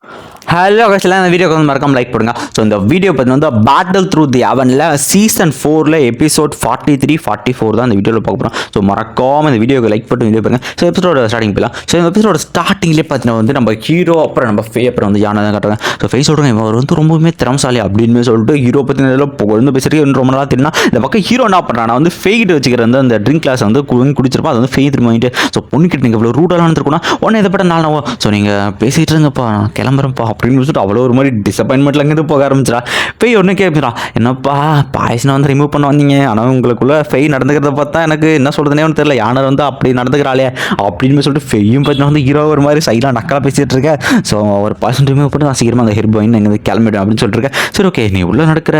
Hello கஷ்டம் இந்த வீடியோக்கு வந்து மறக்காம லைக் பண்ணுங்க. ஸோ இந்த வீடியோ பற்றி வந்து பேட்டில் த்ரூ தி அவனில் சீசன் 4ல் எபிசோட் 43, 44 தான் இந்த வீடியோவில் பார்க்க போகிறோம். ஸோ மறக்காம இந்த வீடியோக்கு லைக் பண்ணி வீடியோ பாருங்க. ஸோ எபிசோட ஸ்டார்டிங் போகலாம். ஸோ இந்த எபிசோட ஸ்டார்டிங்லேயே பார்த்தீங்கன்னா வந்து நம்ம ஹீரோ அப்புறம் நம்ம அப்புறம் வந்து யானை தான் காட்டுறாங்க. ஸோ ஃபேஸ் சொல்கிறாங்க இவர் வந்து ரொம்பவுமே திறமசாலி அப்படின்னு சொல்லிட்டு ஹீரோ பற்றி புகழ்ந்து பேசுறது ரொம்ப நாளாக தெரியும்னா இந்த பக்கம் ஹீரோ என்ன பண்ணுறான் வந்து ஃபேக்கிட்டு வச்சுக்கிற அந்த ட்ரிங்க் கிளாஸ் வந்து குடிச்சிருப்பா அது வந்து ஃபேக் திரும்ப வாங்கிட்டு ஸோ பொண்ணுக்கிட்ட நீங்கள் இவ்வளோ ரூடெல்லாம் இருந்திருக்குன்னா உடனே இதை பட்ட நாள் ஸோ நீங்கள் பேசிகிட்டு இருங்கப்பா நான் கிளம்புறேன்ப்பா அப்படின்னு சொல்லிட்டு அவ்வளோ ஒரு மாதிரி டிசப்பாயின்மெண்ட்ல இருந்து போக ஆரம்பிச்சிடா. போய் ஒன்று கேட்குறான் என்னப்பா பாய்சனை வந்து ரிமூவ் பண்ண வந்தீங்க ஆனால் உங்களுக்குள்ள ஃபெய் நடந்துக்கிறத பார்த்தா எனக்கு என்ன சொல்கிறதுனே ஒன்று தெரியல யானை வந்து அப்படி நடந்துக்கிறாளே அப்படின்னு சொல்லிட்டு ஃபெய்யும் பார்த்தீங்கன்னா வந்து ஹீரோ ஒரு மாதிரி சைடாக நக்கலாக பேசிகிட்டு இருக்கேன். ஸோ ஒரு பாய்சன் ரிமூவ் பண்ணி நான் சீக்கிரமாக அந்த ஹெர்பாயின் எங்கே கிளம்பிடும் அப்படின்னு சொல்லிட்டு இருக்கேன். சரி ஓகே நீ உள்ளே நடக்கிற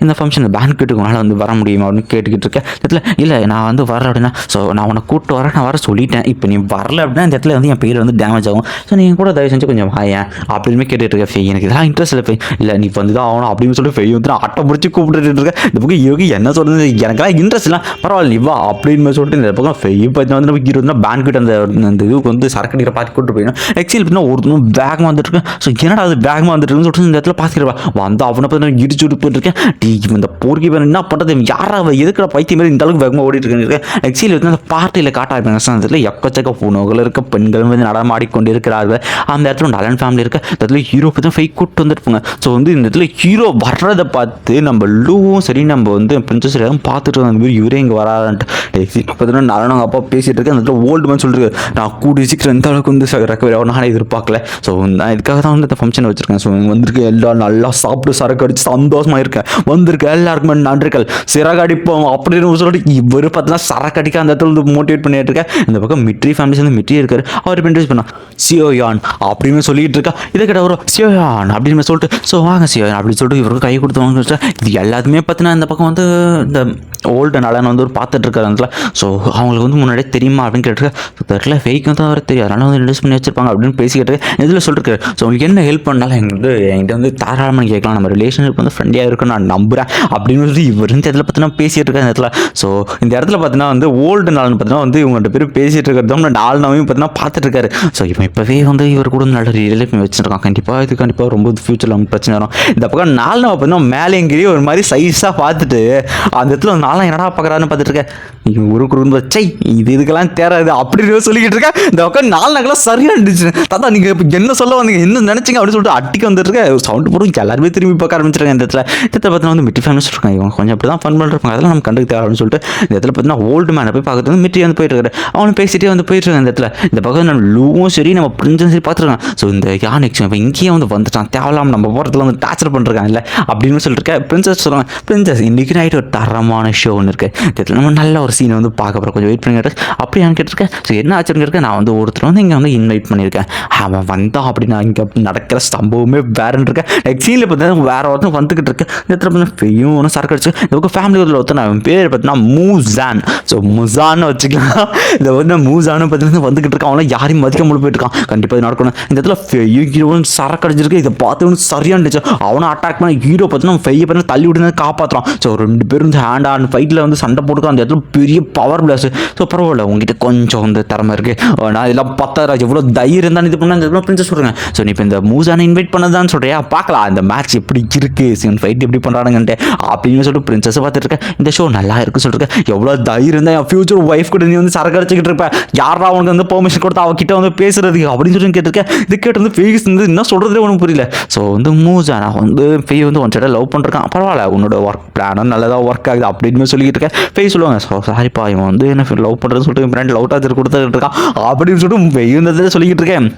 இந்த ஃபங்க்ஷன் பேங்க்ட்டுக்கு உன்னால் வந்து வர முடியுமா அப்படின்னு கேட்டுக்கிட்டு இருக்கேன். இதில் இல்லை நான் வந்து வரேன் அப்படின்னா ஸோ நான் உன்னை கூப்பிட்டு வரேன் நான் வர சொல்லிட்டேன் இப்போ நீ வரல அப்படின்னா இந்த இடத்துல வந்து என் பேர் வந்து டேமேஜ் ஆகும் ஸோ நீங்கள் கூட தயவு செஞ்சு கொஞ்சம் வாயேன் அப்படின்னு கேட்டுட்டு இருக்கேன். ஃபெய் எனக்கு இதெல்லாம் இன்ட்ரெஸ்ட் இல்லை ஃபெய் இல்லை நீ வந்து தான் ஆகணும் அப்படின்னு சொல்லி ஃபெய் வந்து நான் ஆட்டை பிடிச்சி கூப்பிட்டு இருக்கேன். இந்த பக்கம் யோகி என்ன சொல்கிறது எனக்கெல்லாம் இன்ட்ரெஸ்ட் இல்லை பரவாயில்ல நீ வா அப்படின்னு சொல்லிட்டு இந்த பக்கம் ஃபெய் பார்த்து வந்து நம்ம ஹீரோ வந்து பேங்க் கிட்ட அந்த இதுக்கு வந்து சரக்கு அடிக்கிற பார்த்து கூப்பிட்டு போயிடும். எக்ஸில் பார்த்தீங்கன்னா ஒருத்தனும் வேகமாக வந்துட்டு இருக்கேன். ஸோ என்னடா அது வேகமாக வந்துட்டு இருக்குன்னு சொல்லிட்டு இந்த இடத்துல பார்த்துக்கிறப்பா வந்து அவனை பார்த்து இடிச்சு விட்டு போயிட்டுருக்கேன். டீ இந்த போர்க்கி பேர் என்ன பண்ணுறது யாரா எதுக்குற பைத்தியம் மாதிரி இந்த அளவுக்கு வேகமாக ஓடிட்டு இருக்கேன். எக்ஸில் வந்து அந்த பார்ட்டியில் காட்டாங்க எக்கச்சக்க உணவுகள் இருக்க பெண்கள் வந்து நடமாடிக்கொண்டு இருக்கிறார்கள். அந்த இடத்துல நலன் ஃபேமிலி இருக்க இடத்துல ஹீரோ பற்றி ஃபைக் கூட்டு வந்துருப்பாங்க. ஸோ வந்து இந்த இடத்துல ஹீரோ வர்றதை பார்த்து நம்ம லூவும் சரி நம்ம வந்து பிரின்சஸ் பார்த்துட்டு அந்த மாதிரி இவரே இங்கே வரான்ட்டு பார்த்தீங்கன்னா நலனவங்க அப்பா பேசிகிட்டு இருக்கேன். அந்த இடத்துல ஓல்டு மேன் சொல்லிருக்கு நான் கூடி சீக்கிரம் எந்த அளவுக்கு வந்து ரெக்கவரி ஆகும் நானே எதிர்பார்க்கல. ஸோ நான் இதுக்காக தான் வந்து இந்த ஃபங்க்ஷன் வச்சுருக்கேன். ஸோ வந்திருக்க எல்லாம் நல்லா சாப்பிட்டு சரக்கு அடிச்சு சந்தோஷமாக இருக்கேன் வந்திருக்க எல்லாருக்குமே நன்றிகள் சிறகு அடிப்போம் அப்படின்னு சொல்லிட்டு இவர் பார்த்தீங்கன்னா சரக்கு அடிக்க அந்த இடத்துல வந்து மோட்டிவேட் பண்ணிட்டு இருக்கேன். இந்த பக்கம் மிட்ரி ஃபேமிலிஸ் வந்து மிட்ரி இருக்காரு அவர் இன்ட்ரடியூஸ் பண்ணா சியோயான் அப்படின்னு சொல்லிட்டு இருக்கா. இதை கிட்ட வரும் சியோயான் அப்படின்னு சொல்லிட்டு ஸோ வாங்க சியோயான் அப்படின்னு சொல்லிட்டு இவருக்கு கை கொடுத்து வாங்க. இது எல்லாத்துமே பார்த்தீங்கன்னா இந்த பக்கம் வந்து இந்த ஓல்டு நலன் வந்து ஒரு பார்த்துட்டு இருக்காரு அந்த. ஸோ அவங்களுக்கு வந்து முன்னாடியே தெரியுமா அப்படின்னு கேட்டிருக்கேன். தெரியல ஃபேக் வந்து அவர் தெரியும் அதனால வந்து இன்ட்ரடியூஸ் பண்ணி வச்சிருப்பாங்க அப்படின்னு பேசிக்கிட்டு இதில் சொல்லிருக்காரு. ஸோ உங்களுக்கு என்ன ஹெல்ப் பண்ணாலும் என்கிட்ட வந்து தாராளமாக கேட்கலாம் நம்ம ரிலேஷன்ஷிப் வந்து ஃப்ரெண்டியாக இருக்குன்னு நான் நம்புகிறேன் அப்படின்னு சொல்லி இவர் இந்த இடத்துல பார்த்தீங்கன்னா பேசிகிட்டு இருக்கேன் இந்த இடத்துல. ஸோ இந்த இடத்துல பார்த்தீங்கன்னா வந்து ஓல்டு நாள்னு பார்த்தீங்கன்னா வந்து இவங்க 2 பேரும் பேசிகிட்டு இருக்கிறதும் 4 நாளையும் பார்த்தீங்கன்னா பார்த்துட்டு இருக்காரு. ஸோ இவன் இப்போவே வந்து இவர் கூட நல்ல ரிலேஷன் வச்சுருக்கான் கண்டிப்பாக ரொம்ப ஃபியூச்சரில் வந்து பிரச்சனை வரும். இந்த பக்கம் 4 நாள் பார்த்தீங்கன்னா மேலேங்கிரி ஒரு மாதிரி சைஸாக பார்த்துட்டு அந்த இடத்துல 4 என்னடா பார்க்குறாருன்னு பார்த்துட்டு இருக்கேன். ஒரு குறும்பு சை இதுக்கெல்லாம் தேராது அப்படின்னு சொல்லிக்கிட்டு இருக்கேன். இந்த பக்கம் 4 நாட்களாக சரியாக இருந்துச்சு தாத்தா நீங்கள் இப்போ என்ன சொல்ல வந்தீங்க என்ன நினச்சிங்க அப்படின்னு சொல்லிட்டு அட்டிக்கு வந்துட்டு இருக்கேன். சவுண்டு போட்டு எல்லாருமே திரும்பி பார்க்க ஆரம்பிச்சிருக்காங்க. இந்த இடத்துல பார்த்தீங்கன்னா வந்து மிட்டி ஃபேமிலி சொல்லிருக்காங்க இவங்க கொஞ்சம் அப்படி தான் ஃபன் பண்ணிருப்பாங்க அதெல்லாம் நம்ம கண்டுக்கு தேவை அப்படின்னு சொல்லிட்டு இந்த இடத்துல பார்த்தீங்கன்னா ஓல்டு மேனை போய் பார்க்குறது வந்து மிட்டி வந்து போயிட்டு இருக்காரு. அவனு பேசிட்டே வந்து போயிட்டு இருக்காங்க. இந்த இடத்துல இந்த பக்கம் நம்ம லூவும் சரி நம்ம பிரின்ஸும் சரி பார்த்துருக்கான். ஸோ இந்த யானைக்கு இப்போ இங்கேயே வந்து வந்துட்டான் தேவலாம் நம்ம போகிறதுல வந்து டார்ச்சர் பண்ணிருக்காங்க இல்லை அப்படின்னு சொல்லியிருக்கேன். பிரின்சஸ் சொல்லுவாங்க பிரின்சஸ் இன்றைக்கி நைட்டு ஒரு தரமான ஷோ ஒன்று இருக்குது இதில் நம்ம நல்ல ஒரு சீனை வந்து பார்க்க போகிறோம் கொஞ்சம் வெயிட் பண்ணிட்டு அப்படியான்னு கேட்டிருக்கேன். ஸோ என்ன ஆச்சுன்னு இருக்கேன் நான் வந்து ஒருத்தர் வந்து இங்கே வந்து இன்வைட் பண்ணியிருக்கேன் அவன் வந்தான் அப்படின்னு இங்கே நடக்கிற சம்பவமே வேறுன்னு இருக்கேன். சீனில் பார்த்தீங்கன்னா வேற ஒருத்தன் வந்துக்கிட்டு இருக்கேன். இந்த இடத்துல பார்த்தீங்கன்னா ஃபெய்யும் ஒன்று சரக்கு அடிச்சு இந்த ஃபேமிலி ஒருத்தர் அவன் பேர் பார்த்தீங்கன்னா மூசான். ஸோ முசான்னு வச்சுக்கலாம். இந்த வந்து மூசான்னு பார்த்தீங்கன்னா வந்துக்கிட்டு இருக்கான். அவனை யாரையும் மதிக்க முடிய போயிட்டு இருக்கான் கண்டிப்பாக நடக்கணும். இந்த இடத்துல ஃபெய்யும் சரக்கு அடிச்சிருக்கு இதை பார்த்து ஒன்று சரியாக இருந்துச்சு. அவனை அட்டாக் பண்ண ஹீரோ பார்த்தீங்கன்னா ஃபெய்யை பார்த்தீங்கன்னா தள்ளி விட்டு காப்பாற்றுறான். ஸோ 2 பேரும் வந்து ஹேண்ட் ஆன் ஃபைட்டில் வந்து சண்டை போட்டுக்க அந்த இடத்துல பெரிய பவர் பிளாஸ். ஸோ பரவாயில்ல உங்ககிட்ட கொஞ்சம் வந்து திறமை இருக்குது நான் இதெல்லாம் 10,000 எவ்வளோ தைரியம் தான் இது பண்ண அந்த பிரின்சஸ் சொல்கிறேன். ஸோ நீ இப்போ இந்த மூசானை இன்வைட் பண்ணதான்னு சொல்கிறியா பார்க்கலாம் இந்த மேட்ச் எப்படி இருக்குது சீன் ஃபைட் எப்படி பண்ணுறானுங்கன்ட்டு அப்படின்னு சொல்லிட்டு பிரின்சஸை பார்த்துட்டு இருக்கேன். இந்த ஷோ நல்லா இருக்குன்னு சொல்லிட்டு எவ்வளோ தைரியம் தான் என் ஃபியூச்சர் ஒய்ஃப் கூட நீ வந்து சரக்கு அடிச்சுக்கிட்டு இருப்பேன் யாரா அவனுக்கு வந்து பெர்மிஷன் கொடுத்தா அவகிட்ட வந்து பேசுறதுக்கு அப்படின்னு சொல்லி கேட்டிருக்கேன். இது கேட்டு வந்து ஃபேஸ் வந்து என்ன சொல்கிறதே ஒன்றும் புரியல. ஸோ வந்து மூசானா வந்து ஃபே வந்து ஒன் சைடாக லவ் பண்ணிருக்கான் பரவாயில்ல உன்னோட ஒர்க் பிளானும் நல்லதாக ஒர்க் ஆகுது அப்படின்னு சொல்லிக்கிட்டு இருக்கேன். ஃபே சொல்லுவாங்க ஸோ சாரிப்பா இவன் வந்து என்ன லவ் பண்ணுறதுன்னு சொல்லிட்டு என் ஃப்ரெண்ட் லவ் டார்ச்சர் கொடுத்துட்டு இருக்கான் அப்படின்னு சொல்லிட்டு வெய்யும் சொல்லிக்கிட்டு இருக்கேன்.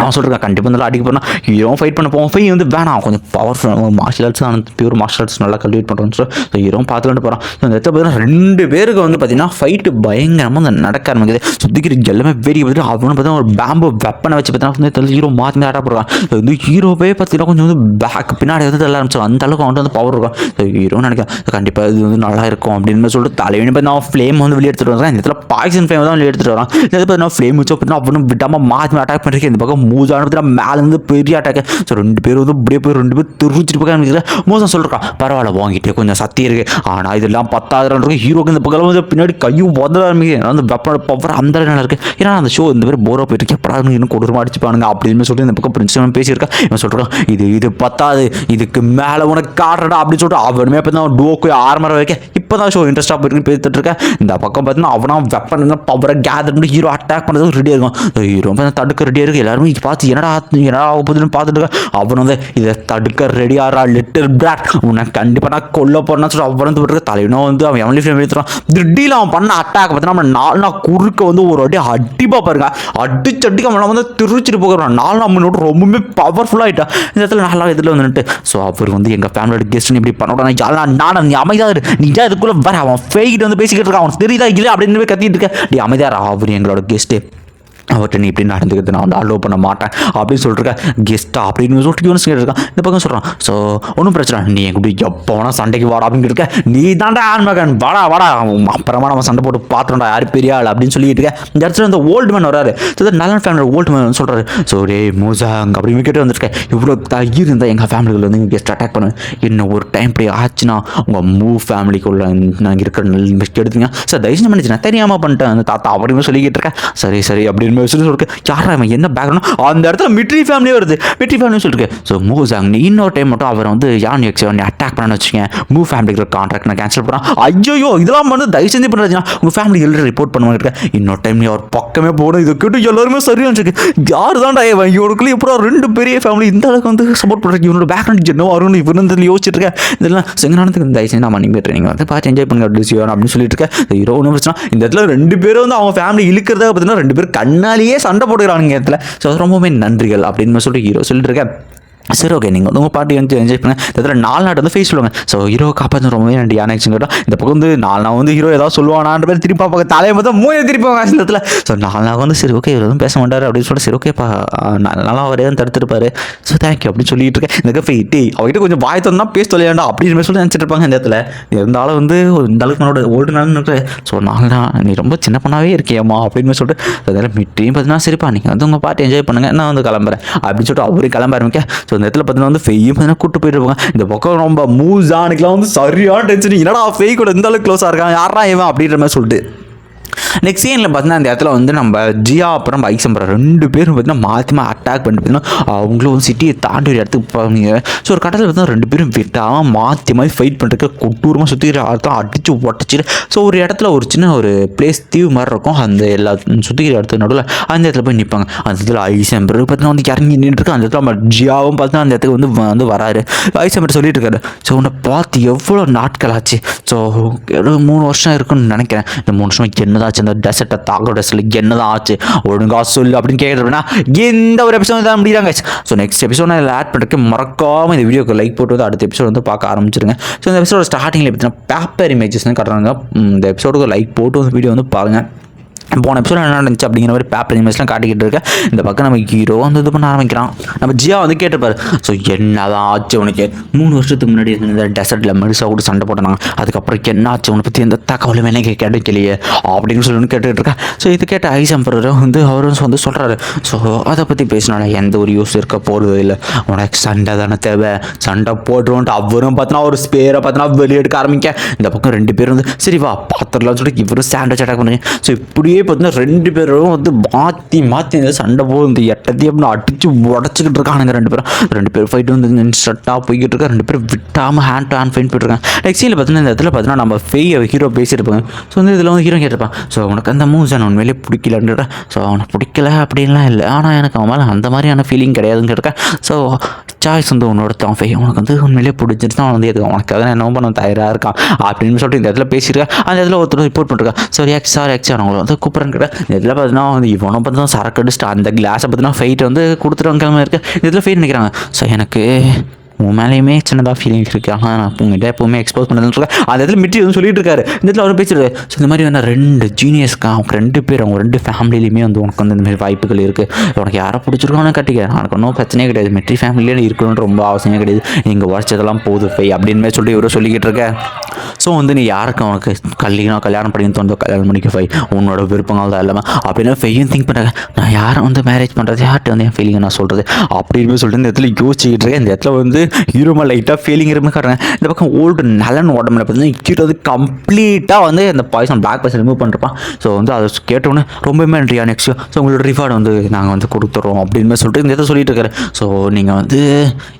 அவன் சொல்லிருக்கான் கண்டிப்பாக நல்லா அடிக்க போனால் ஹீரோ ஃபைட் பண்ண போவோம் ஃபை வந்து வேணாம் கொஞ்சம் பவர்ஃபுல் மார்ஷியல் ஆர்ட்ஸ் ஆனால் பியூர் மார்ஷியல் ஆர்ட்ஸ் நல்லா கல்டிவேட் பண்ணுறோன்னு சொல்லி ஸோ ஹீரோ பார்த்துக்கிட்டு போகிறான். ஸோ இந்த இடத்துல பார்த்தீங்கன்னா 2 பேருக்கு வந்து பார்த்தீங்கன்னா ஃபைட்டு பயங்கரமாக அந்த நடக்க ஆரம்பிக்குது. சுற்றிக்கிற எல்லாமே வெறி பார்த்துட்டு அவனு பார்த்தீங்கன்னா ஒரு பேம்பு வெப்பனை வச்சு பார்த்தீங்கன்னா ஹீரோ மாற்றி ஆட போடுறான். ஸோ வந்து ஹீரோவே பார்த்தீங்கன்னா கொஞ்சம் வந்து பேக் பின்னாடி வந்து எல்லாம் ஆரம்பிச்சு அந்த அளவுக்கு அவன்ட்டு வந்து பவர் இருக்கும். ஸோ ஹீரோ நினைக்கிறேன் கண்டிப்பாக இது வந்து நல்லா இருக்கும் அப்படின்னு சொல்லிட்டு தலைவனி பார்த்தீங்கன்னா ஃப்ளேம் வந்து வெளியே எடுத்துகிட்டு வரான். இந்த இடத்துல பாய்சன் ஃப்ளேம் தான் வெளியே எடுத்துகிட்டு வரான். இந்த இடத்துல பார்த்தீங்கன்னா ஃப்ளேம் வச்சு அப்படின்னா அவனும் விடாமல் மாற்றி அட்டாக் பண்ணிருக்கு. இந்த பக்கம் மூசான பார்த்தீங்கன்னா மேலேருந்து பெரிய அட்டாக்கு. ஸோ 2 பேர் வந்து இப்படியே போய் 2 பேர் திருச்சிட்டு போய் மூசா சொல்லிருக்கான், பரவாயில்ல வாங்கிட்டே கொஞ்சம் சக்தி இருக்கு, ஆனால் இதெல்லாம் 10,000 ஹீரோக்கு இந்த பக்கம் வந்து பின்னாடி கையும் உதற ஆரம்பிக்கு அந்த வெப்பனோட பவர் அந்த நல்லா இருக்கு. ஏன்னா அந்த ஷோ இந்த பேர் போரா போயிட்டு எப்படா இன்னும் கொடூரமாக அடிச்சுப்பானுங்க அப்படின்னு சொல்லிட்டு இந்த பக்கம் பிரின்சிபல் பேசியிருக்கா. இவன் சொல்றான், இது பத்தாது, இதுக்கு மேலே உனக்கு காட்டுறடா அப்படின்னு சொல்லிட்டு அவனுமே இப்போ தான் டோக்கு ஆரம்பரம் வைக்க இப்போ தான் ஷோ இன்ட்ரெஸ்டாக போயிருக்கு பேசிட்டு இருக்கேன். இந்த பக்கம் பார்த்தீங்கன்னா அவனா வெப்பன் பவரை கேதர் பண்ணி ஹீரோ அட்டாக் பண்ணுறது ரெடியாக இருக்கும். ஹீரோ தடுக்க ரெடியாக இருக்கு. எல்லாருமே பார்த்து என்னடா ஆக போகுதுன்னு பார்த்துட்டு இருக்க. அவன் வந்து இதை தடுக்க ரெடியாரா லிட்டில் பிராட், உன்னை கண்டிப்பாக நான் கொல்ல போறேன்னு சொல்லிட்டு அவன் வந்து விட்டுருக்க. தலைவனும் வந்து அவன் எம்எல்ஏ ஃபேம் எடுத்துறான். திடீர்னு அவன் பண்ண அட்டாக் பார்த்தீங்கன்னா நம்ம 4 நாள் குறுக்க வந்து ஒரு வாட்டி அடிப்பா பாருங்க, அடிச்சு அவனை வந்து திருச்சிட்டு போகிறான். 4 நாள் முன்னோட்டு ரொம்பவுமே பவர்ஃபுல்லாகிட்டான். இந்த இடத்துல நல்லா இதில் வந்துட்டு ஸோ அவர் வந்து எங்கள் ஃபேமிலியோட கெஸ்ட் இப்படி பண்ணக்கூடாது, யாரும் நீ அமைதியாக நீ இதுக்குள்ள வர, அவன் ஃபேக்கிட்டு வந்து பேசிக்கிட்டு இருக்கான், அவனுக்கு தெரியுதா இல்லை அப்படின்னு கத்திட்டு இருக்க. நீ அமைதியாக அவர் எங்களோட கெஸ்ட்டு, அவர்கிட்ட நீ இப்படி நடந்துக்கிறது நான் வந்து அலோவ் பண்ண மாட்டேன் அப்படின்னு சொல்லிருக்கேன். கெஸ்ட்டா அப்படின்னு சொல்லிட்டு யூனிஸ் கேட்டிருக்கான். இந்த பக்கம் சொல்கிறான், ஸோ ஒன்றும் பிரச்சனை, நீ என் கூட எப்போ வேணால் சண்டைக்கு வாடா அப்படின்னு இருக்க, நீ தாண்டா ஆன்மகன் வாடா அப்புறமா நம்ம சண்டை போட்டு பார்த்துட்டா யார் பெரிய ஆள் அப்படின்னு சொல்லிட்டு இருக்கேன். இந்த இடத்துல இந்த ஓல்டு மேன் வராரு. ஸோ நல்ல ஃபேமிலியோட ஓல்டு மேன் சொல்கிறாரு, ஸோ டே மூசாங் அப்படின்னு கேட்டு வந்திருக்கேன், இவ்வளோ தயிர் இருந்தால் எங்கள் ஃபேமிலியில் வந்து கெஸ்ட் அட்டாக் பண்ணுவேன், இன்னும் ஒரு டைம் இப்படி ஆச்சுன்னா உங்கள் ஃபேமிலிக்குள்ள நான் இருக்கிற நல்ல எடுத்துங்க சார், தயவுசெய்து பண்ணிச்சு நான் தெரியாமல் பண்ணிட்டேன் அந்த தாத்தா அப்படின்னு சொல்லிக்கிட்டு இருக்கேன். சரி அப்படின்னு சொல்லிட்டு யாரா அவன் என்ன பேக்ரவுண்ட் அந்த இடத்துல மிட்ரி ஃபேமிலியே வருது. மிட்ரி ஃபேமிலி சொல்லிட்டு ஸோ மூசாங் நீ இன்னொரு டைம் மட்டும் அவரை வந்து யான் எக்ஸை அட்டாக் பண்ணு வச்சுக்கேன், ஃபேமிலிக்கு கான்ட்ராக்ட் நான் கேன்சல் பண்ணுறேன். ஐயோ இதெல்லாம் வந்து தயவு செஞ்சு பண்ணுறதுனா உங்கள் ஃபேமிலி எல்லாரும் ரிப்போர்ட் பண்ணுவாங்க இருக்கேன். இன்னொரு டைம் நீ அவர் பக்கமே போகணும். இதை கேட்டு எல்லாருமே சரியான இருக்கு. யார் தான்டா இவனுக்குள்ளே எப்போ 2 பெரிய ஃபேமிலி இந்த அளவுக்கு வந்து சப்போர்ட் பண்ணுறேன், இவனோட பேக்ரவுண்ட் என்ன வரும்னு இவரு யோசிச்சுட்டு இருக்கேன். இதெல்லாம் செங்கனானதுக்கு தயவு செஞ்சு நான் பண்ணிட்டு நீங்கள் வந்து பார்த்து என்ஜாய் பண்ணுங்க அப்படின்னு சொல்லிட்டு இருக்கேன். ஹீரோ ஒன்றும் பிரச்சனை. இந்த இடத்துல 2 பேரும் வந்து அவங்க ஃபேமிலி இழுக்கிறதா பார்த்தீங்கன்னா 2 பேர் கண்ணாலேயே சண்டை போட்டுக்கிறானுங்க இடத்துல. ஸோ ரொம்பவுமே நன்றிகள் அப்படின்னு சொல்லிட்டு ஹீரோ சொல்லிட்டு இருக்கேன். சரி ஓகே நீங்கள் உங்கள் பாட்டி வந்து என்ஜாய் பண்ணுங்க. இதில் 4 நாள் வந்து ஃபேஸ் சொல்லுவாங்க. ஸோ ஹீரோ காப்பாற்று ரொம்பவே நன்றி யானை கேட்டால் இந்த பக்கம் வந்து 4 நாள் வந்து ஹீரோ ஏதாவது சொல்லுவானான்ற பேர் திருப்பி பார்ப்பாங்க, தலையை பார்த்தா 3 திருப்பாங்க இந்த இடத்துல. ஸோ 4 நாள் வந்து சரி ஓகே இவர் எதுவும் பேச மாட்டார் அப்படின்னு சொல்லிட்டு சரி ஓகேப்பா 4 நாள் அவரே தான் தடுத்துருப்பாரு. ஸோ தேங்க்யூ அப்படின்னு சொல்லிட்டு இருக்கேன். இந்த கஃபே அவர்கிட்ட கொஞ்சம் வாய் தந்தா பேச தொலையாண்டா அப்படின்னு சொல்லி நினச்சிட்டு இருப்பாங்க இந்த இடத்துல. இருந்தாலும் வந்து இந்த அளவுக்கு என்னோட ஓல்டு நாள்னு இருக்கு. ஸோ 4 நாள் நீ ரொம்ப சின்ன பொண்ணாவே இருக்கியம்மா அப்படின்னு சொல்லிட்டு அதனால மிட்டையும் பார்த்தீங்கன்னா சரிப்பா நீங்கள் வந்து உங்கள் பாட்டி என்ஜாய் பண்ணுங்க, நான் வந்து கிளம்புறேன் அப்படின்னு சொல்லிட்டு அவரே கிளம்ப ஆரம்பிக்க. ஸோ இந்த இடத்துல பார்த்தீங்கன்னா வந்து கூட்டு போயிட்டு இருப்பாங்க. இந்த பக்கம் ரொம்ப மூசானுக்குலாம் வந்து சரியான டென்ஷன், என்னடா ஃபேக் கூட இந்த அளவுக்கு க்ளோஸாக இருக்கான் யாரா இவன் அப்படின்ற மாதிரி சொல்லிட்டு நெக்ஸ்ட் சீனில் பார்த்தீங்கன்னா அந்த இடத்துல வந்து நம்ம ஜியா அப்புறம் ஐசம்பரம் 2 பேரும் பார்த்தீங்கன்னா மாற்றி அட்டாக் பண்ணிட்டு பார்த்தீங்கன்னா அவங்களும் வந்து சிட்டியை தாண்டி ஒரு இடத்துக்கு போவாங்க. ஸோ ஒரு கட்டத்தில் பார்த்தீங்கன்னா 2 பேரும் விட்டாமல் மாற்றி ஃபைட் பண்ணுறதுக்கு கொட்டூரமாக சுற்றிக்கிற அர்த்தம் அடிச்சு உடச்சிட்டு ஸோ ஒரு இடத்துல ஒரு சின்ன ஒரு பிளேஸ் தீவு மாதிரி இருக்கும். அந்த எல்லா சுற்றிக்கிற இடத்துக்கு நடுவில் அந்த இடத்துல போய் நிற்பாங்க. அந்த இடத்துல ஐசம்பர் பார்த்தீங்கன்னா வந்து இறங்கி நின்றுருக்கு. அந்த இடத்துல நம்ம ஜியாவும் பார்த்தீங்கன்னா அந்த இடத்துக்கு வந்து வராரு. ஐசம்பர் சொல்லிட்டு இருக்காரு, ஸோ உன்னை பார்த்து எவ்வளோ நாட்கள் ஆச்சு, ஸோ 3 வருஷம் இருக்குன்னு நினைக்கிறேன். இந்த 3 வருஷம் என்னதாச்சு அந்த டெசர்ட்டை தாக்குற டெஸ்ட்டில் என்னதான் ஆச்சு ஒழுங்கா சொல்லு அப்படின்னு கேட்குறேன்னா இந்த ஒரு எபிசோட் தான் முடியாங்க. ஸோ நெக்ஸ்ட் எபிசோட் நான் ஆட் பண்ணுறதுக்கு மறக்காமல் இந்த வீடியோக்கு லைக் போட்டு வந்து அடுத்த எபிசோட் வந்து பார்க்க ஆரம்பிச்சிருங்க. ஸோ இந்த எபிசோட ஸ்டார்டிங்கில் பார்த்தீங்கன்னா பேப்பர் இமேஜஸ்ன்னு காட்டுறாங்க. இந்த எபிசோடுக்கு லைக் போட்டு வந்து வீடியோ வந்து பாருங்கள். போன எபிசோட் என்ன நடந்துச்சு அப்படிங்கிற மாதிரி பேப்பர் இமேஜ்லாம் காட்டிக்கிட்டு இருக்கேன். இந்த பக்கம் நம்ம ஹீரோ வந்து இது பண்ண ஆரம்பிக்கிறான். நம்ம ஜியா வந்து கேட்டுப்பாரு, ஸோ என்னதான் ஆச்சு உனக்கு 3 வருஷத்துக்கு முன்னாடி இந்த டெசர்ட்டில் மெடிசா கூட சண்டை போட்டாங்க, அதுக்கப்புறம் என்ன ஆச்சு உன்னை பற்றி எந்த தகவலும் எனக்கு கிடைக்கலையே அப்படின்னு சொல்லி கேட்டுக்கிட்டு இருக்கேன். ஸோ இது கேட்ட ஐசம்பர் வந்து அவரும் வந்து சொல்கிறாரு, ஸோ அதை பற்றி பேசினால எந்த ஒரு யூஸ் இருக்க போகிறது இல்லை, உனக்கு சண்டை தானே தேவை, சண்டை போட்டுருவோன்ட்டு அவரும் பார்த்தீங்கன்னா ஒரு ஸ்பேரை பார்த்தீங்கன்னா வெளியெடுக்க ஆரம்பிக்க. இந்த பக்கம் 2 பேரும் வந்து சரி வா பார்த்துடலாம் சொல்லிட்டு இவரும் சாண்ட்விச் அட்டாக் பண்ணுங்க. ஸோ இப்படியே பார்த்தீங்கன்னா 2 பேரும் வந்து மாற்றி சண்டை போகுது. இந்த எட்டத்தையும் அப்படின்னு அடிச்சு உடச்சிக்கிட்டு இருக்கானுங்க 2 பேரும் ஃபைட் வந்து இன்ஸ்டண்ட்டாக போய்கிட்டு இருக்கா. 2 பேரும் விட்டாமல் ஹேண்ட் டு ஹேண்ட் ஃபைட் போயிட்டுருக்காங்க. நெக்ஸ்ட் சீனில் பார்த்தீங்கன்னா இந்த இடத்துல பார்த்தீங்கன்னா நம்ம ஹீரோ பேசியிருப்பாங்க. ஸோ வந்து இதில் வந்து ஹீரோ கேட்டிருப்பான், ஸோ உனக்கு அந்த மூசான் உண்மையிலே பிடிக்கலன்ற, ஸோ அவனை பிடிக்கல அப்படின்லாம் இல்லை, ஆனால் எனக்கு அவன் மேலே அந்த மாதிரியான ஃபீலிங் கிடையாதுன்னு கேட்டிருக்கேன். ஸோ சாய்ஸ் வந்து உன்னோட தான் ஃபை உனக்கு வந்து உண்மையிலே பிடிச்சிட்டு தான் வந்து எதுக்கு உனக்கு அதை என்ன பண்ண தயாராக இருக்கான் அப்படின்னு சொல்லிட்டு இந்த இடத்துல பேசியிருக்கேன். அந்த இடத்துல ஒருத்தர் ரிப்போர்ட் பண்ணிருக்கேன், ஸோ எக்ஸ் அவங்களை வந்து கூப்பிட்றேன்னு கேட்டேன். இந்த இதில் பார்த்தீங்கன்னா வந்து இவனை பார்த்தீங்கன்னா சரக்கு அடிச்சுட்டு அந்த கிளாஸை பார்த்தீங்கன்னா ஃபைட்டை வந்து கொடுத்துருவாங்க கிளம்ப இருக்குது. இந்த இதில் ஃபைட் நினைக்கிறாங்க. ஸோ எனக்கு உன் மேலேயுமே சின்னதாக ஃபீலிங்ஸ் இருக்குது, ஆனால் நான் உங்கள்கிட்ட எப்போவுமே எக்ஸ்போஸ் பண்ணுறதுன்னு சொல்ல அந்த இடத்துல மிட்ரி வந்து சொல்லிட்டு இருக்காரு. இந்த இடத்துல அவர் பேசுறது ஸோ இந்த மாதிரி வந்து 2 ஜீனியஸ்க்கா, அவங்க 2 பேர், அவங்க 2 ஃபேமிலியிலையுமே வந்து உனக்கு வந்து இந்த மாதிரி வாய்ப்புகள் இருக்குது, உனக்கு யாரை பிடிச்சிருக்கோன்னு கட்டிக்க, எனக்கு ஒன்றும் பிரச்சனையே கிடையாது, மிட்ரி ஃபேமிலியிலே இருக்கணும்னு ரொம்ப அவசியமே கிடையாது, நீங்கள் உழைச்சதெல்லாம் போதும் போய் அப்படின்னு சொல்லி இவரை சொல்லிக்கிட்டு இருக்க. ஸோ வந்து நீ யாருக்கு உனக்கு கல்யாணம் பண்ணி தோணுதோ கல்யாணம் பண்ணிக்க ஃபை, உன்னோட விருப்பங்கள் தான் இல்லாமல் அப்படின்னு ஃபையும் திங்க் பண்ணுறாங்க. நான் யாரை வந்து மேரேஜ் பண்ணுறது, யார்கிட்ட வந்து என் ஃபீலிங்கை நான் சொல்கிறது அப்படின்னு சொல்லிட்டு இந்த இடத்துல யோசிச்சுக்கிட்டு இருக்கேன். இந்த இடத்துல வந்து ஹீரோமா லைட்டாக ஃபீலிங் இருமே காட்டுறாங்க. இந்த பக்கம் ஓல்டு நலன் உடம்புல பார்த்தீங்கன்னா ஹீரோ வந்து கம்ப்ளீட்டாக வந்து அந்த பாய்சன் பிளாக் பாய்சன் ரிமூவ் பண்ணிருப்பான். ஸோ வந்து அதை கேட்டோன்னே ரொம்பவே நன்றியா, நெக்ஸ்ட் ஸோ உங்களோட ரிவார்டு வந்து நாங்கள் வந்து கொடுத்துறோம் அப்படின்னு சொல்லிட்டு இந்த இடத்த சொல்லிட்டு இருக்காரு. ஸோ நீங்கள் வந்து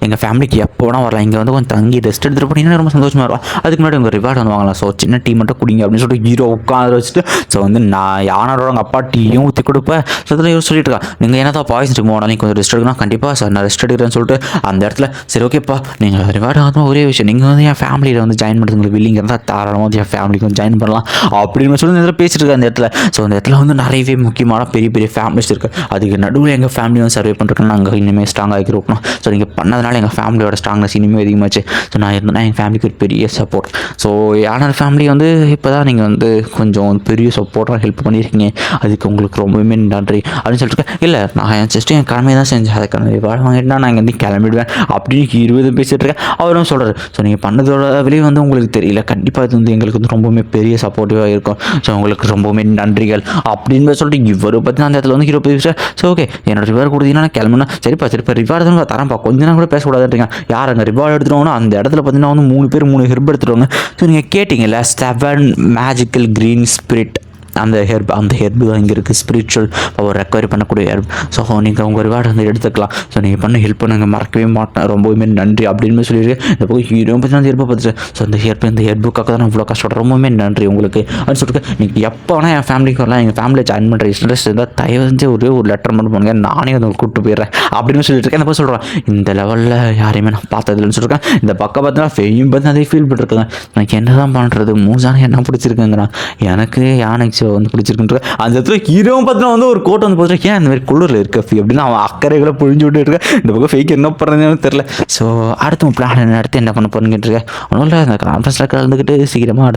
எங்கள் ஃபேமிலிக்கு எப்போ வேணால் வரலாம், இங்கே வந்து கொஞ்சம் தங்கி ரெஸ்ட் எடுத்துகிட்டு போனீங்கன்னா ரொம்ப சந்தோஷமாக இருக்கும், அதுக்கு முன்னாடி உங்கள் ரிவார்டு வந்து வாங்கலாம், ஸோ சின்ன டீ மட்டும் குடிங்க அப்படின்னு சொல்லிட்டு ஹீரோ உட்காந்து வச்சுட்டு ஸோ வந்து நான் யானோட அப்பா டீயும் ஊற்றி கொடுப்பேன். ஸோ இதில் இவர் சொல்லிட்டு இருக்கா, நீங்கள் என்ன தான் பாய்ஸ் ரிமூவ் ஆனாலும் கொஞ்சம் ரெஸ்ட் எடுக்கணும், கண்டிப்பாக சார் நான் ரெஸ்ட் எடுக்கிறேன்னு சொல்லிட்டு அந்த இடத்துல சரி ஓகேப்பா நீங்கள் ரிவார்டு வந்து ஒரே விஷயம், நீங்கள் வந்து என் ஃபேமிலியில் வந்து ஜாயின் பண்ணுறது உங்களுக்கு வில்லிங் இருந்தால் தாராளமாக வந்து என் ஃபேமிலிக்கு வந்து ஜாயின் பண்ணலாம் அப்படின்னு சொல்லி இந்த இடத்துல பேசிட்டு இருக்கேன். அந்த இடத்துல ஸோ அந்த இடத்துல வந்து நிறையவே முக்கியமான பெரிய பெரிய ஃபேமிலிஸ் இருக்குது, அதுக்கு நடுவில் எங்கள் ஃபேமிலி வந்து சர்வே பண்ணுறதுக்கு நாங்கள் இனிமேல் ஸ்ட்ராங்காக இருக்கணும். ஸோ நீங்கள் பண்ணதுனால எங்கள் ஃபேமிலியோட ஸ்ட்ராங்னஸ் இனிமேல் அதிகமாச்சு. ஸோ நான் இருந்தேன்னா எங்கள் ஃபேமிலிக்கு ஒரு பெரிய சப்போர்ட். ஸோ யானோட ஃபேமிலி வந்து இப்போ தான் நீங்கள் வந்து கொஞ்சம் பெரிய சப்போர்ட்டாக ஹெல்ப் பண்ணியிருக்கீங்க, அதுக்கு உங்களுக்கு ரொம்பவுமே நன்றி அப்படின்னு சொல்லிட்டு இல்லை நான் என் கடமையை தான் செஞ்சேன், அதுக்கான ரிவார்டு வாங்கிட்டு நான் இங்கே வந்து கிளம்பிடுவேன் அப்படின்னு 20 பேசிகிட்டு இருக்கேன். அவரும் சொல்கிறார் ஸோ நீங்கள் பண்ணதோட விலை வந்து உங்களுக்கு தெரியல, கண்டிப்பாக இது வந்து எங்களுக்கு வந்து ரொம்பவுமே பெரிய சப்போர்ட்டிவாக இருக்கும், ஸோ உங்களுக்கு ரொம்பவுமே நன்றிகள் அப்படின்னு சொல்லிட்டு இவர் பற்றி அந்த இடத்துல வந்து ஹீரோ பேசுகிறேன். ஸோ ஓகே என்னோட ரிவார்டு கொடுத்தீங்கன்னா நான் கிளம்புனா சரிப்பா ரிவார்டு தான் தரேன்ப்பா, கொஞ்ச நேரம் கூட பேசக்கூடாதுன்றீங்க. யார் அங்கே ரிவார்டு எடுத்துட்டோம்னா அந்த இடத்துல பார்த்தீங்கன்னா வந்து 3 பேர் 3 ஹெர்ப் எடுத்துருவாங்க. ஸோ நீங்கள் கேட்டிங்கல்ல 7 மேஜிக்கல் க்ரீன் ஸ்பிரிட், அந்த ஹெர்பு தான் இங்கே இருக்குது, ஸ்பிரிச்சுவல் பவர் ரெக்கவரி பண்ணக்கூடிய ஹெர்ப். ஸோ நீங்கள் உங்கள் ரிவார்டு வந்து எடுத்துக்கலாம், ஸோ நீங்கள் பண்ண ஹெல்ப் பண்ணுங்க மறக்கவே மாட்டேன், ரொம்பவுமே நன்றி அப்படின்னு சொல்லிட்டு இந்த பக்கம் ஹீரோ பற்றி அந்த ஹெர்ப்பை பார்த்துட்டு ஸோ அந்த ஹெர்புக்காக தான் நான் இவ்வளோ கஷ்டப்படுறேன், ரொம்பவுமே நன்றி உங்களுக்கு அப்படின்னு சொல்லிட்டு நீங்கள் எப்போ வேணால் என் ஃபேமிலிக்கு வரலாம், எங்கள் ஃபேமிலியை ஜாயின் பண்ணுற இன்ட்ரெஸ்ட் இருந்தால் தயவு செஞ்சு ஒரு லெட்டர் மட்டும் பண்ணுங்க, நானே அதை கூப்பிட்டு போயிடுறேன் அப்படின்னு சொல்லிட்டு இருக்கேன். இந்த பக்கம் சொல்கிறேன் இந்த லெவலில் யாரையுமே நான் பார்த்ததில்லைன்னு சொல்லியிருக்கேன். இந்த பக்கம் பார்த்தீங்கன்னா ஃபெயும் பார்த்து அதே ஃபீல் பண்ணிருக்காங்க, எனக்கு என்ன தான் பண்ணுறது, மூசான என்ன பிடிச்சிருக்குங்கிறான், எனக்கு யானைக்கு வந்து பிடிச்சிருக்குன்ற அந்த இடத்துல ஹீரோவும் பார்த்தீங்கன்னா வந்து ஒரு கோட்டை வந்து போட்டு ஏன் அந்த மாதிரி குளிரில் இருக்க ஃபீ அப்படின்னு அவன் அக்கறைகளை புழிஞ்சு விட்டு இருக்கேன். இந்த பக்கம் ஃபேக் என்ன பண்ணுறதுன்னு தெரில. ஸோ அடுத்த பிளான் அடுத்து என்ன பண்ண போறேன்னு இருக்கேன். ஒன்றும் இல்லை அந்த கான்ஃபரன்ஸில் கலந்துக்கிட்டு சீக்கிரமாக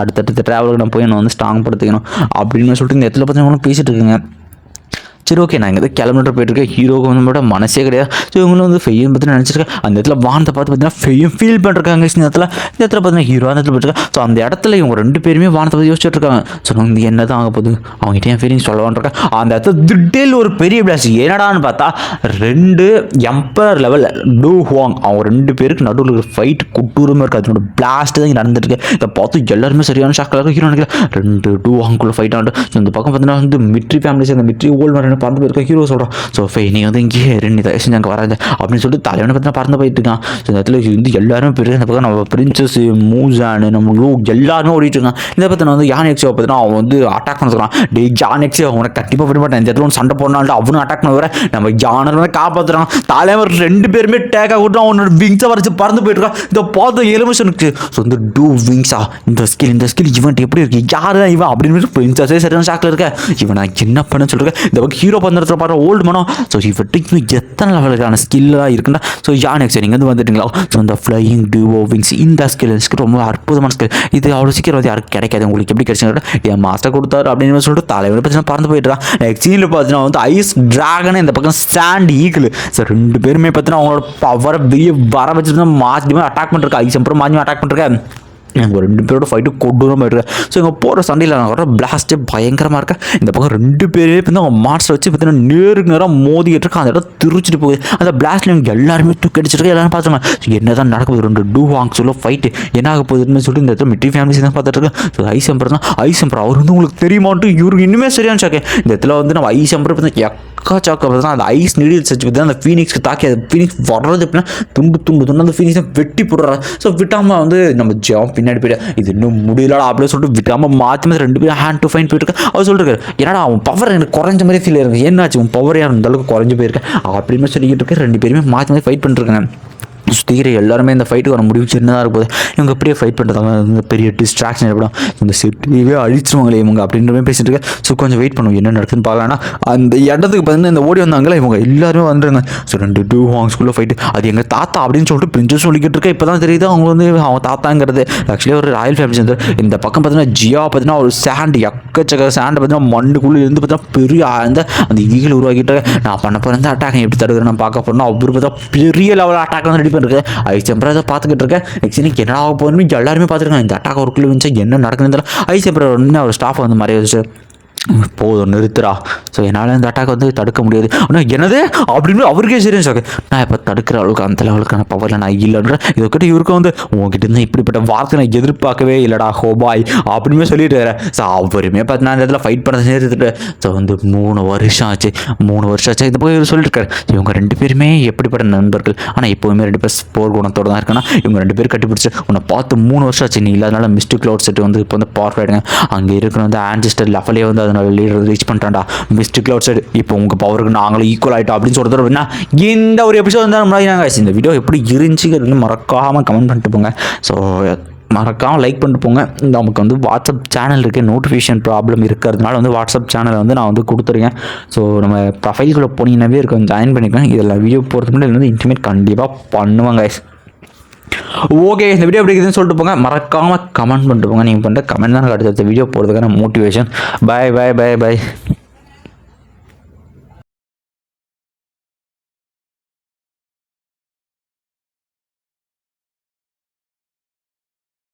அடுத்தடுத்த ட்ராவலுக்கு நான் போய் நான் வந்து ஸ்ட்ராங் படுத்திக்கணும் அப்படின்னு சொல்லிட்டு இந்த இடத்துல பார்த்தீங்கன்னா பேசிட்டு இருக்குங்க. சரி ஓகே நான் இங்கே கிளம்பிட்டு போயிட்டுருக்கேன். ஹீரோக்கு வந்து மட்டும் மனசே கிடையாது. ஸோ இவங்களும் வந்து ஃபெய்யும் பற்றி நினச்சிருக்கேன். அந்த இடத்துல வானத்தை பார்த்து பார்த்தீங்கன்னா ஃபெய்யும் ஃபீல் பண்ணிருக்காங்க. இந்த இடத்துல பார்த்தீங்கன்னா ஹீரோ அந்த இடத்துல போயிட்டுருக்காங்க. ஸோ அந்த இடத்துல இவங்க 2 பேருமே வானத்தை பற்றி யோசிச்சுட்டு இருக்காங்க. ஸோ வந்து என்ன தான் ஆக போகுது, அவங்ககிட்ட என் ஃபீலிங்ஸ் சொல்லவான்ருக்கேன். அந்த இடத்துல திடீர்னு ஒரு பெரிய பிளாஸ்ட் என்னடான்னு பார்த்தா 2 எம்பர் லெவல் டூ ஹுவாங் அவங்க 2 பேருக்கு நடுவில் ஒரு ஃபைட் கொட்டூரமாக இருக்குது. அதனோட பிளாஸ்ட் தான் இங்கே நடந்துருக்கு. இதை பார்த்து எல்லாருமே சரியான ஷாக்கில் ஹீரோ நினைக்கிறேன் 2 டூ ஹாங்குள்ள ஃபைட் ஆகிட்டு. ஸோ இந்த பக்கம் பார்த்தீங்கன்னா வந்து மிட்ரி ஃபேமிலிஸ் அந்த மிட்ரி ஓல்டு மாதிரி பறந்து போயிருக்க ஹீரோ சொல்கிறான். ஸோ ஃபை நீ வந்து இங்கே ரெண்டு தயவு செஞ்சு அங்கே வராது அப்படின்னு சொல்லிட்டு தலைவனை பார்த்தீங்கன்னா பறந்து போயிட்டு இருக்கான். ஸோ இந்த இடத்துல வந்து எல்லாருமே பெரிய இந்த பக்கம் நம்ம பிரின்சஸ் மூசானு நம்ம லூ எல்லாருமே ஓடிட்டு இருக்கான். இந்த பார்த்தீங்கன்னா வந்து யான் எக்ஸியை பார்த்தீங்கன்னா அவன் வந்து அட்டாக் பண்ணிருக்கான். டே ஜான் எக்ஸி அவனை கண்டிப்பாக விட மாட்டான். இந்த இடத்துல ஒன்று சண்டை போடனால்ட்டு அவனும் அட்டாக் பண்ண வர நம்ம ஜானர் வந்து காப்பாற்றுறான். தலைவர் 2 பேருமே டேக்காக விட்டு அவனோட விங்ஸை வரைச்சு பறந்து போயிட்டு இருக்கான். இதை பார்த்த எலிமிஷனுக்கு ஸோ இந்த டூ விங்ஸா இந்த ஸ்கில் இவன் எப்படி இருக்கு யார் தான் இவன் அப்படின்னு பிரின்சஸே சரியான ஷாக்கில் இருக்க. இவன் நான் என்ன பண்ணு சொல்லிருக்கேன். இந்த பக்கம் ஹீரோ பந்தரத்தில் பாரு ஓல்டு மனம். ஸோ இவட்டு எத்தனை லெவலுக்கான ஸ்கில்லாக இருக்குன்னா ஸோ யான் எக்ஸி நீங்கள் வந்து வந்துட்டுங்களா. ஸோ இந்த ஃப்ளையிங் டூவோ விங்ஸ் இந்த ஸ்கில் ரொம்ப அற்புதமான ஸ்கில். இது அவ்வளோ சீக்கிரம் வந்து யாருக்கு கிடைக்காது. உங்களுக்கு எப்படி கிடைச்சுன்னா என் மாஸ்டர் கொடுத்தாரு அப்படின்னு சொல்லிட்டு தலைவரை பார்த்தீங்கன்னா பறந்து போயிட்டுறான். நெக்ஸ்ட் சீனில் பார்த்தீங்கன்னா வந்து ஐஸ் டிராகன் இந்த பக்கம் சாண்ட் ஈகிள். ஸோ 2 பேருமே பார்த்தீங்கன்னா அவங்களோட பவரை வெளியே வர வச்சுட்டு மாற்றி அட்டாக் பண்ணிருக்கேன். ஐஸ் அப்புறம் மாற்றி அட்டாக் பண்ணிருக்கேன். எனக்கு 2 பேரோட ஃபைட்டு கொடூரமாக இருக்கேன். ஸோ இங்கே போகிற சண்டையில் நான் வர பிளாஸ்ட்டே பயங்கரமாக இருக்கேன். இந்த பக்கம் 2 பேரே வந்து அவங்க மாஸ்டர் வச்சு பார்த்தீங்கன்னா நேராக மோதிக்கிட்டு இருக்கேன். அந்த இடம் திருச்சிட்டு போகுது. அந்த பிளாஸ்ட்டில் இவங்க எல்லாருமே தூக்கி அடிச்சிருக்கேன். எல்லாரும் பார்த்துருங்க என்ன தான் நடக்குது. 2 டூ வாங்க சொல்ல ஃபைட்டு என்ன ஆக போகுதுன்னு சொல்லிட்டு இந்த இடத்துல மிட்ரி ஃபேமிலிஸ் தான் பார்த்துட்டு இருக்கேன். ஸோ ஐஸ் எம்பர் தான். ஐஸ் எம்பர் அவர் வந்து உங்களுக்கு தெரியுமான்ட்டு இவருக்கு இன்னுமே சரியான ஷாக்கு. இந்த இடத்துல வந்து நம்ம ஐஸ் எம்பர் பார்த்தீங்கன்னா எக்காச்சாக்க பார்த்தா அந்த ஐஸ் நீடில்ஸ் வச்சு பார்த்தீங்கன்னா அந்த ஃபீனிக்ஸ்க்கு தாக்கி அது ஃபீனிக்ஸ் வர்றது அப்படின்னா துண்டு அந்த ஃபீனிக்ஸை வெட்டி போடுறாரு. ஸோ விட்டாமல் வந்து நம்ம ஜாம் பின்னாடி போயிட்டு இது இன்னும் முடியலடா அப்படின்னு சொல்லிட்டு விட்டாமல் மாற்றி 2 பேரும் ஹேண்ட் டு ஃபைன் போயிட்டு இருக்கேன். அவர் சொல்லிருக்காரு என்னடா அவன் பவர் எனக்கு குறைஞ்ச மாதிரி ஃபீல் இருக்கு. என்னாச்சு உன் பவர் யார் அந்த அளவுக்கு குறைஞ்சு போயிருக்கேன் அப்படின்னு சொல்லிக்கிட்டு இருக்கேன். 2 பேருமே மாற்றி ஃபைட் பண்ணிருக்காங்க. சுற்றிக்கிற எல்லாருமே இந்த ஃபைட்டுக்கு வர முடிவு சின்னதாக இருக்கும்போது இவங்க எப்படியே ஃபைட் பண்ணுறதாங்க இந்த பெரிய டிஸ்ட்ராக்ஷன் ஏற்படும், இந்த சிட்டியே அழிச்சிருவாங்களே இவங்க அப்படின்ற மாதிரி பேசிட்டு இருக்கேன். ஸோ கொஞ்சம் வெயிட் பண்ணுவோம் என்ன நடக்குதுன்னு பார்க்கலாம்னா அந்த இடத்துக்கு பார்த்தீங்கன்னா இந்த ஓடி வந்தாங்களே இவங்க எல்லாருமே வந்துடுங்க. ஸோ 2 ஹாங்ஸ்குள்ளே ஃபைட்டு, அது எங்கள் தாத்தா அப்படின்னு சொல்லிட்டு பிரின்சஸ் சொல்லிக்கிட்டு இருக்கேன். இப்போ தான் தெரியுது அவங்க வந்து அவங்க தாத்தாங்கிறது ஆக்சுவலி ஒரு ராயல் ஃபேமிலி சேர்ந்து. இந்த பக்கம் பார்த்தீங்கன்னா ஜியா பார்த்தீங்கன்னா ஒரு சாண்ட் எக்கச்சக்க சாண்டை பார்த்தீங்கன்னா மண்ணுக்குள்ளே இருந்து பார்த்தீங்கன்னா பெரிய அந்த ஈகிள் உருவாக்கிட்டு நான் பண்ண போகிற அந்த அட்டாக் எப்படி தடுக்கிறேன் நான் பார்க்க போகிறேன். அவரு பார்த்தா பெரிய லெவல் அட்டாக் வந்து ரெடி பண்ணிருக்கேன். ஐசெம்பரை அதை பார்த்துக்கிட்டு இருக்கேன். நெக்ஸ்ட் என்ன ஆக போகணும்னு எல்லாருமே பார்த்துருக்காங்க. இந்த அட்டாக் ஒர்க்குள்ள வந்துச்சு என்ன நடக்குதுன்னு ஐசெம்பரை ஒன்று ஒரு ஸ்டாஃப் வந்து மறைய வச்சு போதும் நிறுத்துறா. ஸோ என்னால் இந்த அட்டாக் வந்து தடுக்க முடியாது. ஆனால் என்னது அப்படின்னு அவருக்கே சீரியஸ் ஆகுது. நான் இப்போ தடுக்கிற அளவுக்கு அந்த லெவலுக்கான பவரில் நான் இல்லைன்ற இதுக்கிட்ட இவருக்கு வந்து உங்ககிட்ட இருந்து இப்படிப்பட்ட வார்த்தை நான் எதிர்பார்க்கவே இல்லைடா ஹோபாய் அப்படின்னு சொல்லிட்டு வரேன். ஸோ அவருமே பார்த்தீங்கன்னா அந்த இடத்துல ஃபைட் பண்ண சேர்த்துட்டு ஸோ வந்து 3 வருஷம் ஆச்சு இந்த போய் இவர் சொல்லிட்டு இருக்காரு. இவங்க 2 பேருமே எப்படிப்பட்ட நண்பர்கள், ஆனால் எப்போவுமே 2 பேர் போர் குணத்தோடு தான் இருக்கானா. இவங்க 2 பேர் கட்டிப்பிடிச்சு உன்னை பார்த்து 3 வருஷம் ஆச்சு, நீ இல்லாதனால மிஸ்டிக் க்ளவுட் செட் வந்து இப்போ வந்து பவர் ஆகிடுங்க. அங்கே இருக்கிற வந்து ஆன்சிஸ்டர் லெவலே வந்து அதனால லீடர் ரீச் பண்ணிட்டான்டா மிஸ்டிக் க்ளவுட் செட். இப்போ உங்கள் பவருக்கு நாங்களும் ஈக்குவல் ஆகிட்டோம் அப்படின்னு சொல்கிறது அப்படின்னா இந்த ஒரு எபிசோட் வந்து முன்னாடி இந்த வீடியோ எப்படி இருந்துச்சுங்கிறது மறக்காமல் கமெண்ட் பண்ணிட்டு போங்க. ஸோ மறக்காமல் லைக் பண்ணிட்டு போங்க. நமக்கு வந்து வாட்ஸ்அப் சேனல் இருக்குது, நோட்டிஃபிகேஷன் ப்ராப்ளம் இருக்கிறதுனால வந்து வாட்ஸ்அப் சேனலை வந்து நான் வந்து கொடுத்துருக்கேன். ஸோ நம்ம ப்ரொஃபைல்குள்ளே போனீங்கன்னாவே இருக்கும், ஜாயின் பண்ணிக்கலாம். இதில் வீடியோ போகிறதுக்கு முன்னாடி வந்து இன்டிமேட் கண்டிப்பாக பண்ணுவாங்க. ஓகே இந்த வீடியோ எப்படி இருக்குதுன்னு சொல்லிட்டு போங்க. மறக்காமல் கமெண்ட் பண்ணிட்டு போங்க. நீங்கள் பண்ணுற கமெண்ட் தான் அடுத்த வீடியோ போகிறதுக்கான motivation. Bye bye bye by.